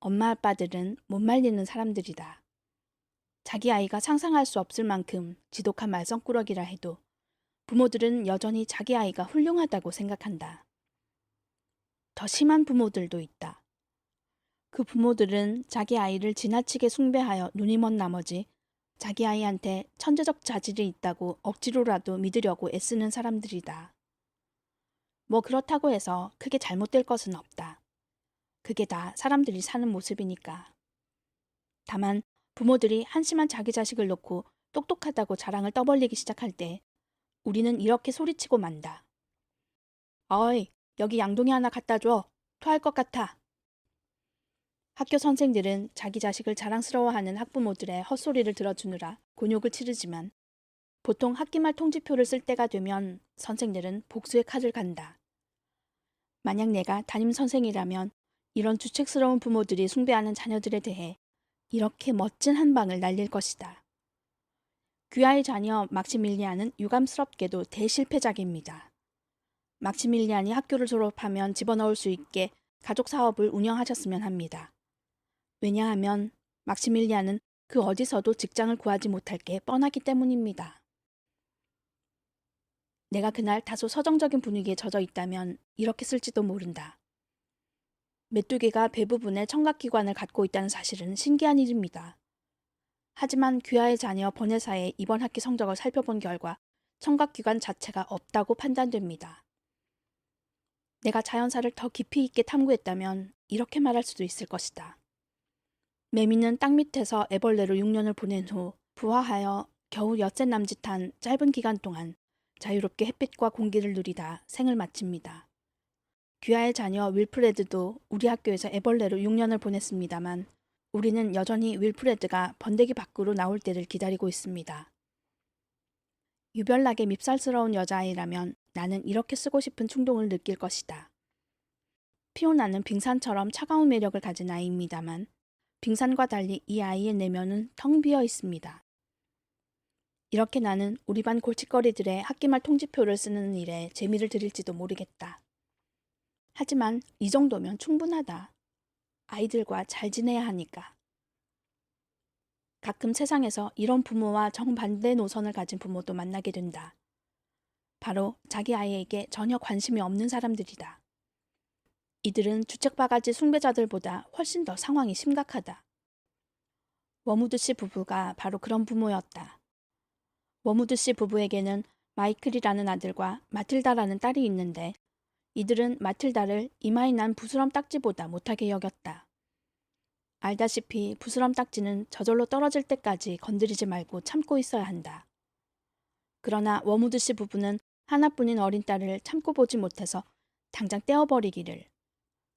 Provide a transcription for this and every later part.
엄마 아빠들은 못 말리는 사람들이다. 자기 아이가 상상할 수 없을 만큼 지독한 말썽꾸러기라 해도 부모들은 여전히 자기 아이가 훌륭하다고 생각한다. 더 심한 부모들도 있다. 그 부모들은 자기 아이를 지나치게 숭배하여 눈이 먼 나머지 자기 아이한테 천재적 자질이 있다고 억지로라도 믿으려고 애쓰는 사람들이다. 뭐 그렇다고 해서 크게 잘못될 것은 없다. 그게 다 사람들이 사는 모습이니까. 다만 부모들이 한심한 자기 자식을 놓고 똑똑하다고 자랑을 떠벌리기 시작할 때 우리는 이렇게 소리치고 만다. 어이, 여기 양동이 하나 갖다 줘. 토할 것 같아. 학교 선생들은 자기 자식을 자랑스러워하는 학부모들의 헛소리를 들어주느라 곤욕을 치르지만 보통 학기말 통지표를 쓸 때가 되면 선생들은 복수의 칼을 간다. 만약 내가 담임 선생이라면 이런 주책스러운 부모들이 숭배하는 자녀들에 대해 이렇게 멋진 한 방을 날릴 것이다. 귀하의 자녀 막시밀리안은 유감스럽게도 대실패작입니다. 막시밀리안이 학교를 졸업하면 집어넣을 수 있게 가족 사업을 운영하셨으면 합니다. 왜냐하면 막시밀리안은 그 어디서도 직장을 구하지 못할 게 뻔하기 때문입니다. 내가 그날 다소 서정적인 분위기에 젖어 있다면 이렇게 쓸지도 모른다. 메뚜기가 배 부분에 청각기관을 갖고 있다는 사실은 신기한 일입니다. 하지만 귀하의 자녀 버네사의 이번 학기 성적을 살펴본 결과 청각기관 자체가 없다고 판단됩니다. 내가 자연사를 더 깊이 있게 탐구했다면 이렇게 말할 수도 있을 것이다. 매미는 땅 밑에서 애벌레로 6년을 보낸 후 부화하여 겨우 엿새 남짓한 짧은 기간 동안 자유롭게 햇빛과 공기를 누리다 생을 마칩니다. 귀하의 자녀 윌프레드도 우리 학교에서 애벌레로 6년을 보냈습니다만 우리는 여전히 윌프레드가 번데기 밖으로 나올 때를 기다리고 있습니다. 유별나게 밉살스러운 여자아이라면 나는 이렇게 쓰고 싶은 충동을 느낄 것이다. 피오나는 빙산처럼 차가운 매력을 가진 아이입니다만 빙산과 달리 이 아이의 내면은 텅 비어 있습니다. 이렇게 나는 우리 반 골칫거리들의 학기말 통지표를 쓰는 일에 재미를 들일지도 모르겠다. 하지만 이 정도면 충분하다. 아이들과 잘 지내야 하니까. 가끔 세상에서 이런 부모와 정반대 노선을 가진 부모도 만나게 된다. 바로 자기 아이에게 전혀 관심이 없는 사람들이다. 이들은 주책바가지 숭배자들보다 훨씬 더 상황이 심각하다. 워무드 씨 부부가 바로 그런 부모였다. 워무드 씨 부부에게는 마이클이라는 아들과 마틸다라는 딸이 있는데 이들은 마틸다를 이마에 난 부스럼 딱지보다 못하게 여겼다. 알다시피 부스럼 딱지는 저절로 떨어질 때까지 건드리지 말고 참고 있어야 한다. 그러나 워무드 씨 부부는 하나뿐인 어린 딸을 참고 보지 못해서 당장 떼어버리기를,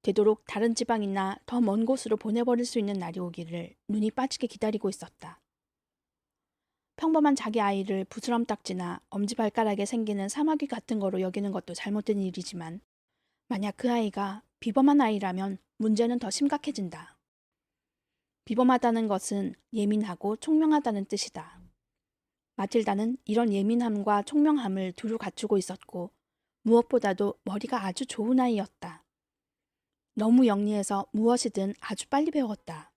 되도록 다른 지방이나 더 먼 곳으로 보내버릴 수 있는 날이 오기를 눈이 빠지게 기다리고 있었다. 평범한 자기 아이를 부스럼 딱지나 엄지발가락에 생기는 사마귀 같은 거로 여기는 것도 잘못된 일이지만 만약 그 아이가 비범한 아이라면 문제는 더 심각해진다. 비범하다는 것은 예민하고 총명하다는 뜻이다. 마틸다는 이런 예민함과 총명함을 두루 갖추고 있었고 무엇보다도 머리가 아주 좋은 아이였다. 너무 영리해서 무엇이든 아주 빨리 배웠다.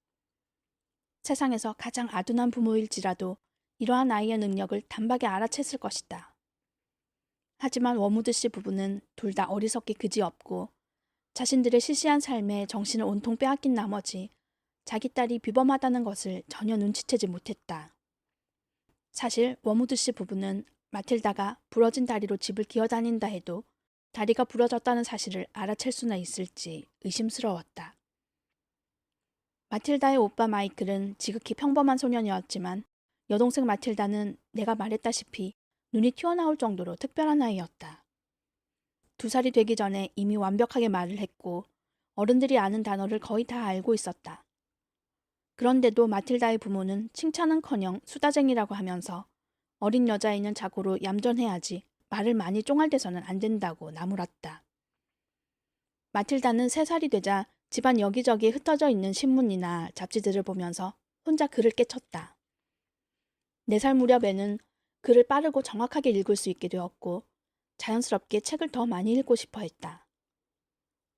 세상에서 가장 아둔한 부모일지라도 이러한 아이의 능력을 단박에 알아챘을 것이다. 하지만 워무드 씨 부부는 둘 다 어리석기 그지없고 자신들의 시시한 삶에 정신을 온통 빼앗긴 나머지 자기 딸이 비범하다는 것을 전혀 눈치채지 못했다. 사실 워무드 씨 부부는 마틸다가 부러진 다리로 집을 기어다닌다 해도 다리가 부러졌다는 사실을 알아챌 수나 있을지 의심스러웠다. 마틸다의 오빠 마이클은 지극히 평범한 소년이었지만 여동생 마틸다는 내가 말했다시피 눈이 튀어나올 정도로 특별한 아이였다. 2살이 되기 전에 이미 완벽하게 말을 했고 어른들이 아는 단어를 거의 다 알고 있었다. 그런데도 마틸다의 부모는 칭찬은커녕 수다쟁이라고 하면서 어린 여자아이는 자고로 얌전해야지 말을 많이 쫑알대서는 안 된다고 나무랐다. 마틸다는 3살이 되자 집안 여기저기 흩어져 있는 신문이나 잡지들을 보면서 혼자 글을 깨쳤다. 4살 무렵에는 글을 빠르고 정확하게 읽을 수 있게 되었고 자연스럽게 책을 더 많이 읽고 싶어 했다.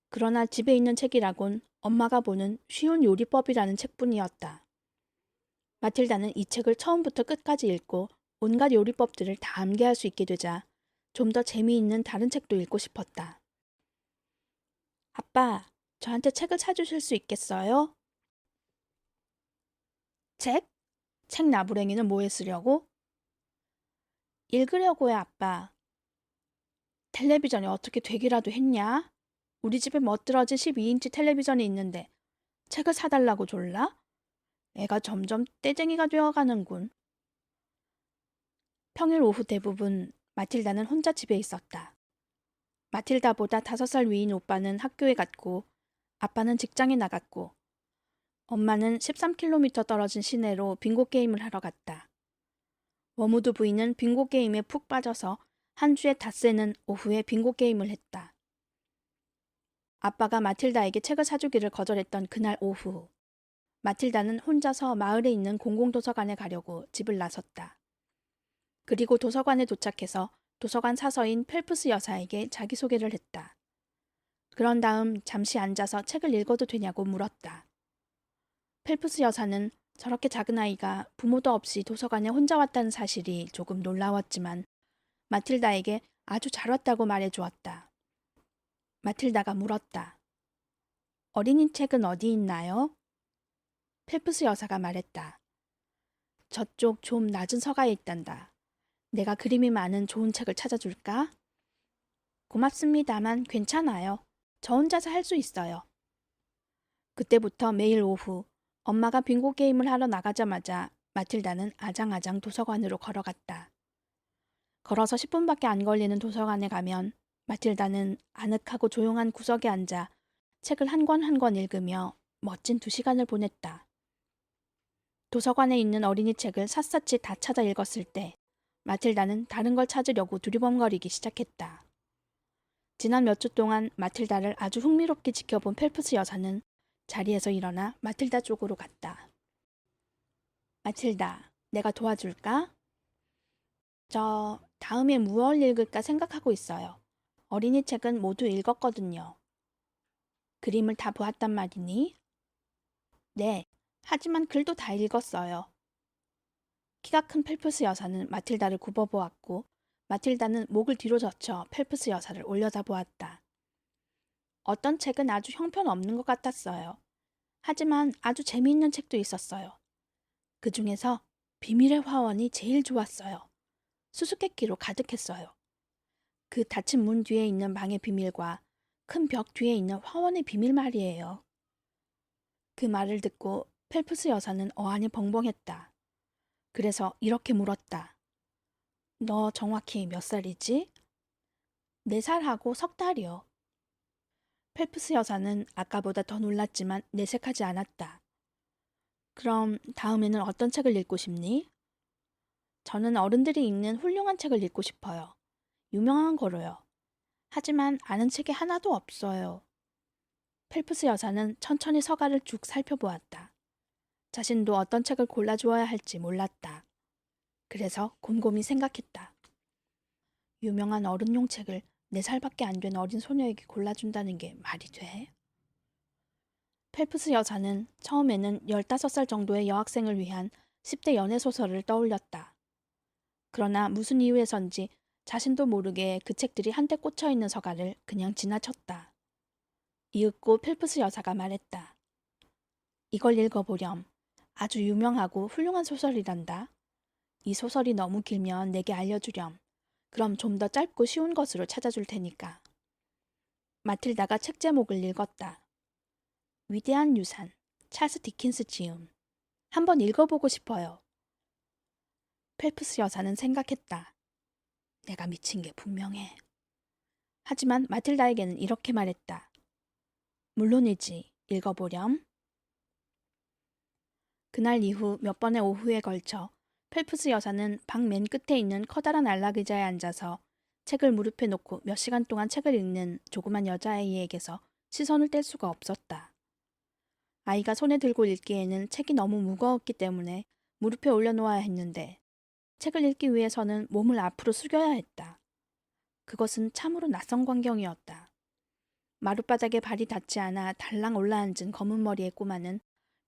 그러나 집에 있는 책이라곤 엄마가 보는 쉬운 요리법이라는 책뿐이었다. 마틸다는 이 책을 처음부터 끝까지 읽고 온갖 요리법들을 다 암기할 수 있게 되자 좀 더 재미있는 다른 책도 읽고 싶었다. 아빠, 저한테 책을 사주실 수 있겠어요? 책? 책 나부랭이는 뭐에 쓰려고? 읽으려고요, 아빠. 텔레비전이 어떻게 되기라도 했냐? 우리 집에 멋들어진 12인치 텔레비전이 있는데 책을 사달라고 졸라? 애가 점점 떼쟁이가 되어가는군. 평일 오후 대부분 마틸다는 혼자 집에 있었다. 마틸다보다 5살 위인 오빠는 학교에 갔고 아빠는 직장에 나갔고 엄마는 13km 떨어진 시내로 빙고 게임을 하러 갔다. 워무드 부인은 빙고 게임에 푹 빠져서 한 주에 닷새는 오후에 빙고 게임을 했다. 아빠가 마틸다에게 책을 사주기를 거절했던 그날 오후, 마틸다는 혼자서 마을에 있는 공공도서관에 가려고 집을 나섰다. 그리고 도서관에 도착해서 도서관 사서인 펠프스 여사에게 자기소개를 했다. 그런 다음 잠시 앉아서 책을 읽어도 되냐고 물었다. 펠프스 여사는 저렇게 작은 아이가 부모도 없이 도서관에 혼자 왔다는 사실이 조금 놀라웠지만 마틸다에게 아주 잘 왔다고 말해주었다. 마틸다가 물었다. 어린이 책은 어디 있나요? 펠프스 여사가 말했다. 저쪽 좀 낮은 서가에 있단다. 내가 그림이 많은 좋은 책을 찾아줄까? 고맙습니다만 괜찮아요. 저 혼자서 할 수 있어요. 그때부터 매일 오후 엄마가 빙고 게임을 하러 나가자마자 마틸다는 아장아장 도서관으로 걸어갔다. 걸어서 10분밖에 안 걸리는 도서관에 가면 마틸다는 아늑하고 조용한 구석에 앉아 책을 한 권 한 권 읽으며 멋진 2시간을 보냈다. 도서관에 있는 어린이 책을 샅샅이 다 찾아 읽었을 때 마틸다는 다른 걸 찾으려고 두리번거리기 시작했다. 지난 몇 주 동안 마틸다를 아주 흥미롭게 지켜본 펠프스 여사는 자리에서 일어나 마틸다 쪽으로 갔다. 마틸다, 내가 도와줄까? 저 다음에 무얼 읽을까 생각하고 있어요. 어린이 책은 모두 읽었거든요. 그림을 다 보았단 말이니? 네, 하지만 글도 다 읽었어요. 키가 큰 펠프스 여사는 마틸다를 굽어보았고 마틸다는 목을 뒤로 젖혀 펠프스 여사를 올려다보았다. 어떤 책은 아주 형편없는 것 같았어요. 하지만 아주 재미있는 책도 있었어요. 그 중에서 비밀의 화원이 제일 좋았어요. 수수께끼로 가득했어요. 그 닫힌 문 뒤에 있는 방의 비밀과 큰 벽 뒤에 있는 화원의 비밀 말이에요. 그 말을 듣고 펠프스 여사는 어안이 벙벙했다. 그래서 이렇게 물었다. 너 정확히 몇 살이지? 4살하고 3달이요. 펠프스 여사는 아까보다 더 놀랐지만 내색하지 않았다. 그럼 다음에는 어떤 책을 읽고 싶니? 저는 어른들이 읽는 훌륭한 책을 읽고 싶어요. 유명한 거로요. 하지만 아는 책이 하나도 없어요. 펠프스 여사는 천천히 서가를 쭉 살펴보았다. 자신도 어떤 책을 골라주어야 할지 몰랐다. 그래서 곰곰이 생각했다. 유명한 어른용 책을 4살밖에 안 된 어린 소녀에게 골라준다는 게 말이 돼? 펠프스 여사는 처음에는 15살 정도의 여학생을 위한 10대 연애소설을 떠올렸다. 그러나 무슨 이유에선지 자신도 모르게 그 책들이 한때 꽂혀있는 서가를 그냥 지나쳤다. 이윽고 펠프스 여사가 말했다. 이걸 읽어보렴. 아주 유명하고 훌륭한 소설이란다. 이 소설이 너무 길면 내게 알려주렴. 그럼 좀 더 짧고 쉬운 것으로 찾아줄 테니까. 마틸다가 책 제목을 읽었다. 위대한 유산, 찰스 디킨스 지음. 한번 읽어보고 싶어요. 펠프스 여사는 생각했다. 내가 미친 게 분명해. 하지만 마틸다에게는 이렇게 말했다. 물론이지, 읽어보렴. 그날 이후 몇 번의 오후에 걸쳐 펠프스 여사는 방 맨 끝에 있는 커다란 안락의자에 앉아서 책을 무릎에 놓고 몇 시간 동안 책을 읽는 조그만 여자아이에게서 시선을 뗄 수가 없었다. 아이가 손에 들고 읽기에는 책이 너무 무거웠기 때문에 무릎에 올려놓아야 했는데 책을 읽기 위해서는 몸을 앞으로 숙여야 했다. 그것은 참으로 낯선 광경이었다. 마룻바닥에 발이 닿지 않아 달랑 올라앉은 검은 머리의 꼬마는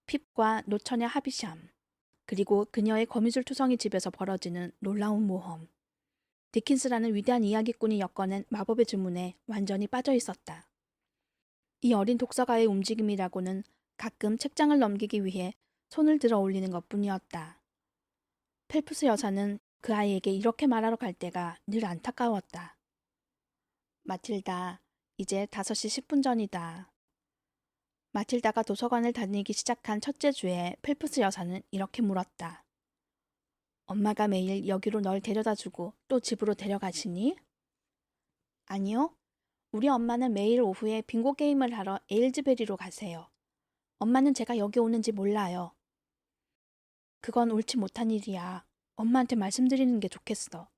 핍과 노처녀 하비샴, 그리고 그녀의 거미줄 투성이 집에서 벌어지는 놀라운 모험. 디킨스라는 위대한 이야기꾼이 엮어낸 마법의 주문에 완전히 빠져 있었다. 이 어린 독서가의 움직임이라고는 가끔 책장을 넘기기 위해 손을 들어 올리는 것뿐이었다. 펠프스 여사는 그 아이에게 이렇게 말하러 갈 때가 늘 안타까웠다. 마틸다, 이제 5시 10분 전이다. 마틸다가 도서관을 다니기 시작한 첫째 주에 펠프스 여사는 이렇게 물었다. 엄마가 매일 여기로 널 데려다주고 또 집으로 데려가시니? 아니요. 우리 엄마는 매일 오후에 빙고 게임을 하러 에일즈베리로 가세요. 엄마는 제가 여기 오는지 몰라요. 그건 옳지 못한 일이야. 엄마한테 말씀드리는 게 좋겠어.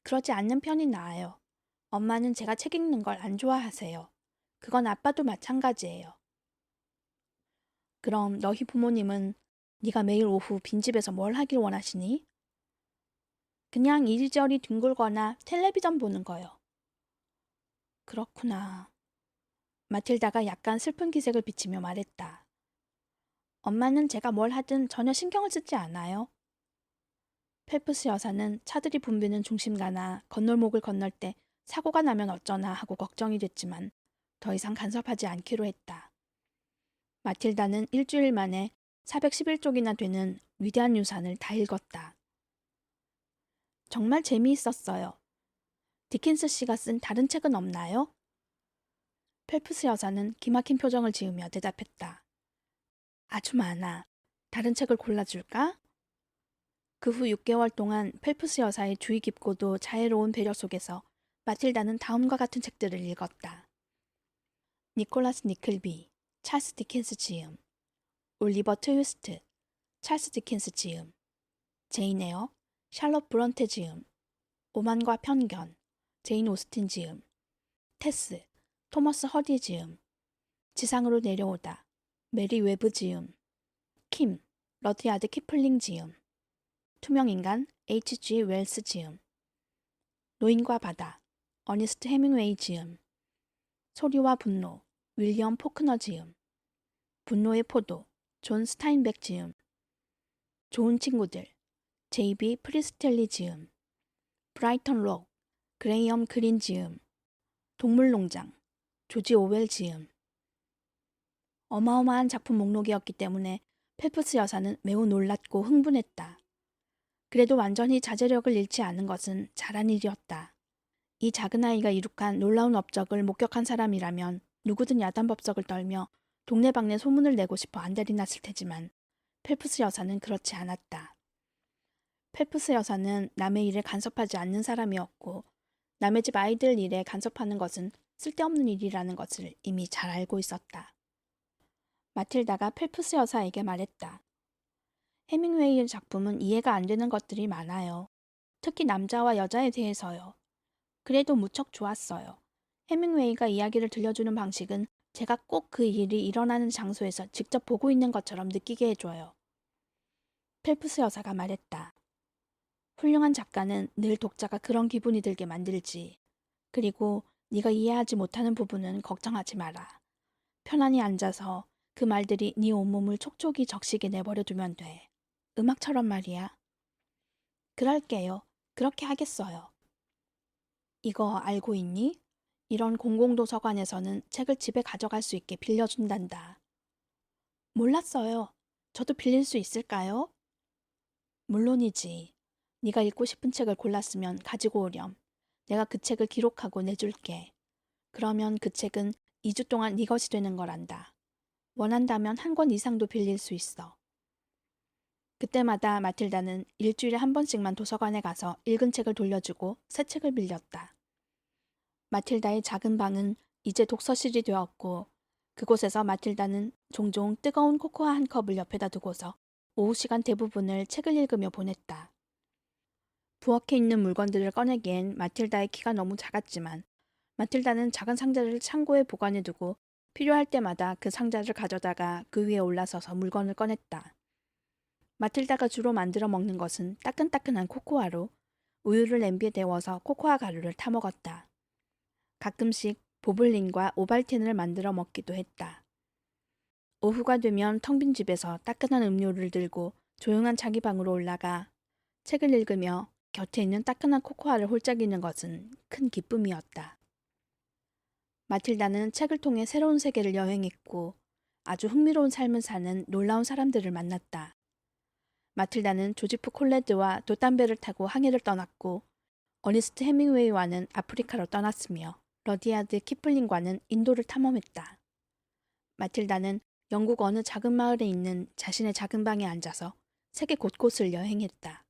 그러지 않는 편이 나아요. 엄마는 제가 책 읽는 걸 안 좋아하세요. 그건 아빠도 마찬가지예요. 그럼 너희 부모님은 네가 매일 오후 빈집에서 뭘 하길 원하시니? 그냥 이리저리 뒹굴거나 텔레비전 보는 거요. 그렇구나. 마틸다가 약간 슬픈 기색을 비치며 말했다. 엄마는 제가 뭘 하든 전혀 신경을 쓰지 않아요. 펠프스 여사는 차들이 붐비는 중심가나 건널목을 건널 때 사고가 나면 어쩌나 하고 걱정이 됐지만 더 이상 간섭하지 않기로 했다. 마틸다는 일주일 만에 411쪽이나 되는 위대한 유산을 다 읽었다. 정말 재미있었어요. 디킨스 씨가 쓴 다른 책은 없나요? 펠프스 여사는 기막힌 표정을 지으며 대답했다. 아주 많아. 다른 책을 골라줄까? 그 후 6개월 동안 펠프스 여사의 주의 깊고도 자애로운 배려 속에서 마틸다는 다음과 같은 책들을 읽었다. 니콜라스 니클비, 찰스 디킨스 지음, 올리버 트위스트, 찰스 디킨스 지음, 제인 에어, 샬롯 브런테 지음, 오만과 편견, 제인 오스틴 지음, 테스, 토머스 허디 지음, 지상으로 내려오다, 메리 웨브 지음, 킴, 러디아드 키플링 지음, 투명인간 H.G. 웰스 지음, 노인과 바다, 어니스트 해밍웨이 지음, 소리와 분노, 윌리엄 포크너 지음, 분노의 포도, 존 스타인백 지음, 좋은 친구들, J.B. 프리스텔리 지음, 브라이턴 록, 그레이엄 그린 지음, 동물농장, 조지 오웰 지음. 어마어마한 작품 목록이었기 때문에 펠프스 여사는 매우 놀랐고 흥분했다. 그래도 완전히 자제력을 잃지 않은 것은 잘한 일이었다. 이 작은 아이가 이룩한 놀라운 업적을 목격한 사람이라면 누구든 야단법석을 떨며 동네방네 소문을 내고 싶어 안달이 났을 테지만 펠프스 여사는 그렇지 않았다. 펠프스 여사는 남의 일에 간섭하지 않는 사람이었고 남의 집 아이들 일에 간섭하는 것은 쓸데없는 일이라는 것을 이미 잘 알고 있었다. 마틸다가 펠프스 여사에게 말했다. 해밍웨이의 작품은 이해가 안 되는 것들이 많아요. 특히 남자와 여자에 대해서요. 그래도 무척 좋았어요. 해밍웨이가 이야기를 들려주는 방식은 제가 꼭 그 일이 일어나는 장소에서 직접 보고 있는 것처럼 느끼게 해줘요. 펠프스 여사가 말했다. 훌륭한 작가는 늘 독자가 그런 기분이 들게 만들지. 그리고 네가 이해하지 못하는 부분은 걱정하지 마라. 편안히 앉아서 그 말들이 네 온몸을 촉촉이 적시게 내버려 두면 돼. 음악처럼 말이야. 그럴게요. 그렇게 하겠어요. 이거 알고 있니? 이런 공공도서관에서는 책을 집에 가져갈 수 있게 빌려준단다. 몰랐어요. 저도 빌릴 수 있을까요? 물론이지. 네가 읽고 싶은 책을 골랐으면 가지고 오렴. 내가 그 책을 기록하고 내줄게. 그러면 그 책은 2주 동안 네 것이 되는 거란다. 원한다면 한 권 이상도 빌릴 수 있어. 그때마다 마틸다는 일주일에 한 번씩만 도서관에 가서 읽은 책을 돌려주고 새 책을 빌렸다. 마틸다의 작은 방은 이제 독서실이 되었고 그곳에서 마틸다는 종종 뜨거운 코코아 한 컵을 옆에다 두고서 오후 시간 대부분을 책을 읽으며 보냈다. 부엌에 있는 물건들을 꺼내기엔 마틸다의 키가 너무 작았지만 마틸다는 작은 상자를 창고에 보관해 두고 필요할 때마다 그 상자를 가져다가 그 위에 올라서서 물건을 꺼냈다. 마틸다가 주로 만들어 먹는 것은 따끈따끈한 코코아로 우유를 냄비에 데워서 코코아 가루를 타먹었다. 가끔씩 보블린과 오발틴을 만들어 먹기도 했다. 오후가 되면 텅 빈 집에서 따끈한 음료를 들고 조용한 자기 방으로 올라가 책을 읽으며 곁에 있는 따끈한 코코아를 홀짝이는 것은 큰 기쁨이었다. 마틸다는 책을 통해 새로운 세계를 여행했고 아주 흥미로운 삶을 사는 놀라운 사람들을 만났다. 마틸다는 조지프 콜레드와 돛담배를 타고 항해를 떠났고 어니스트 헤밍웨이와는 아프리카로 떠났으며 러디아드 키플링과는 인도를 탐험했다. 마틸다는 영국 어느 작은 마을에 있는 자신의 작은 방에 앉아서 세계 곳곳을 여행했다.